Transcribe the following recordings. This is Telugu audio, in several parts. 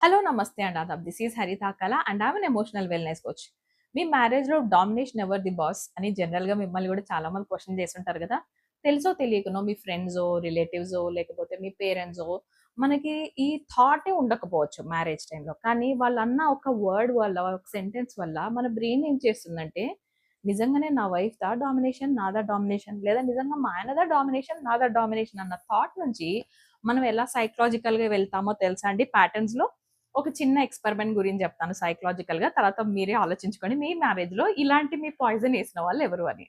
హలో నమస్తే అండి ఆదాబ్. దిస్ ఈజ్ హరిత కళ and I'm N emotional wellness coach. Me మ్యారేజ్‌లో domination ever the boss అని జనరల్‌గా మిమ్మల్ని గూడా చాలా మంది క్వెషన్ చేసుంటారు గదా! తెలుసో తెలియకనో మీ ఫ్రెండ్సో, రిలేటివ్సో లేకపోతే మీ పేరెంట్సో మనకి ఈ థాటే ఉండకపోవచ్చు మ్యారేజ్ టైమ్‌లో. కానీ వాళ్ళన్న ఒక వర్డ్ వల్ల, ఒక సెంటెన్స్ వల్ల మన బ్రెయిన్ ఏం చేస్తుందంటే, నిజంగానే నా వైఫ్‌దా డామినేషన్, నాదా డామినేషన్ లేదా నిజంగా మా ఆయనదా డామినేషన్, నాదా డామినేషన్ అన్న థాట్ నుంచి మనం ఎలా సైకలాజికల్‌గా వెళ్తామో తెలుసా అండి ప్యాటర్న్స్‌లో? ఒక చిన్న ఎక్స్‌పెరిమెంట్ గురించి జెప్తాను సైకలాజికల్‌గా. తర్వాత మీరే ఆలోచించుకోండి. మీ మ్యారేజ్‌లో ఇలాంటి మీ పాయిజన్ ఏసిన వాళ్ళు ఎవరు అని.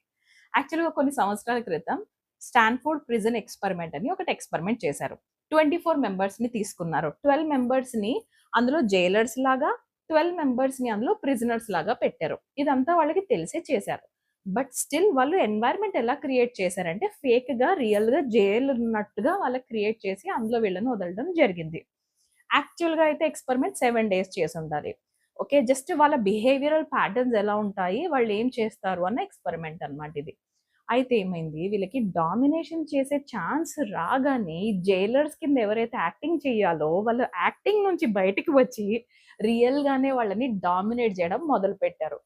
యాక్చువల్‌గా కొన్ని సంవత్సరాల క్రితం స్టాన్‌ఫోర్డ్ ప్రిజన్ ఎక్స్‌పెరిమెంట్ అని ఒకటి ఎక్స్‌పెరిమెంట్ చేశారు. 24 మెంబర్స్‌ని తీసుకున్నారు. 12 మెంబర్స్‌ని అందులో జైలర్స్ లాగా, 12 మెంబర్స్‌ని అందులో ప్రిజనర్స్ లాగా పెట్టారు. ఇదంతా వాళ్ళకి తెలిసే చేశారు. బట్ స్టిల్ వాళ్ళు ఎన్వైర్న్‌మెంట్ ఎలా క్రియేట్ చేశారంటే ఫేక్‌గా, రియల్‌గా జైల్ ఉన్నట్టుగా వాళ్ళకి క్రియేట్ చేసి అందులో వీళ్ళని వదలడం జరిగింది. యాక్చువల్‌గా అయితే ఎక్స్‌పెరిమెంట్ 7 డేస్ చేసుండాలి. ఓకే. జస్ట్ వాళ్ళ బిహేవియరల్ ప్యాటర్న్స్ ఎలా ఉంటాయి, వాళ్ళేం చేస్తారు అన్న ఎక్స్‌పెరిమెంట్ అన్నమాట ఇది. అయితే ఏమైంది, వీళ్ళకి డామినేషన్ చేసే ఛాన్స్ రాగానే ఈ జైలర్స్ కింద ఎవరైతే యాక్టింగ్ చేయాలో, వాళ్ళు యాక్టింగ్ నుంచి బయటికి వచ్చి రియల్‌గానే వాళ్ళని డామినేట్ జేయడం మొదలుపెట్టారు.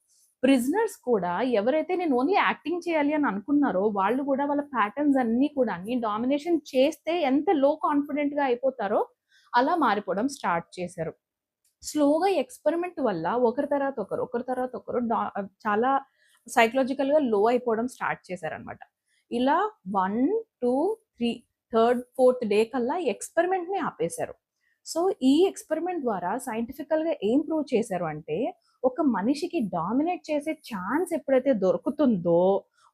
ప్రిజనర్స్ కూడా ఎవరైతే నేను ఓన్లీ యాక్టింగ్ చేయాలి అని అనుకున్నారో, వాళ్ళు కూడా వాళ్ళ ప్యాటర్న్స్ అన్నీ కూడా డామినేషన్ చేస్తే ఎంత లో కాన్ఫిడెంట్‌గా అయిపోతారో అలా మారిపోవడం స్టార్ట్ చేశారు. స్లోగా ఈ ఎక్స్‌పెరిమెంట్ వల్ల ఒకరి తర్వాత ఒకరు, ఒకరి తర్వాత ఒకరు చాలా సైకలాజికల్‌గా లో అయిపోవడం స్టార్ట్ చేశారనమాట. ఇలా 1, 2, 3 థర్డ్, ఫోర్త్ డే కల్లా ఈ ఎక్స్‌పెరిమెంట్‌ని ఆపేశారు. సో, ఈ ఎక్స్‌పెరిమెంట్ ద్వారా సైంటిఫికల్‌గా ఏం ప్రూవ్ చేశారు అంటే, ఒక మనిషికి డామినేట్ చేసే ఛాన్స్ ఎప్పుడైతే దొరుకుతుందో,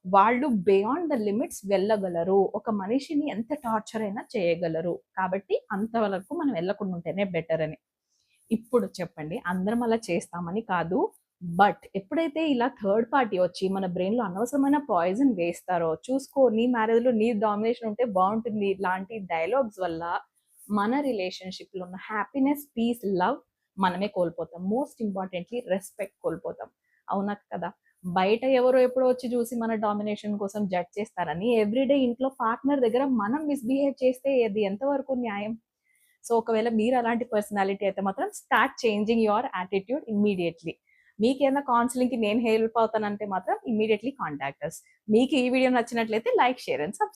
వాళ్ళు బియాండ్ ద లిమిట్స్ వెళ్ళగలరు. ఒక మనిషిని ఎంత టార్చర్ అయినా చేయగలరు. కాబట్టి అంతవరకు మనం వెళ్ళకుండా ఉంటేనే బెటర్ అని. ఇప్పుడు చెప్పండి అందరం అలా చేస్తామని కాదు. బట్ ఎప్పుడైతే ఇలా థర్డ్ పార్టీ వచ్చి మన బ్రెయిన్‌లో అనవసరమైన పాయిజన్ వేస్తారో, చూసుకో నీ మ్యారేజ్‌లో నీ డామినేషన్ ఉంటే బావుంటుంది లాంటి డైలాగ్స్ వల్ల మన రిలేషన్‌షిప్‌లో ఉన్న హ్యాపీనెస్, పీస్, లవ్ మనమే కోల్పోతాం. మోస్ట్ ఇంపార్టెంట్‌లీ రెస్పెక్ట్ కోల్పోతాం. అవునా కదా! బయట ఎవరో ఎప్పుడో వచ్చి చూసి మన డామినేషన్ కోసం జడ్జ్ చేస్తారని ఎవ్రీడే ఇంట్లో పార్ట్నర్ దగ్గర మనం మిస్‌బిహేవ్ చేస్తే అది ఎంతవరకు న్యాయం? సో, ఒకవేళ మీరు అలాంటి పర్సనాలిటీ అయితే మాత్రం start changing your attitude immediately. మీకేమైనా కౌన్సెలింగ్‌కి నేను హెల్ప్ అవుతానంటే మాత్రం ఇమ్మీడియేట్‌లీ కాంటాక్ట్ అస్. మీకు ఈ వీడియో నచ్చినట్లయితే లైక్, షేర్ అండ్ సబ్‌స్క్రైబ్.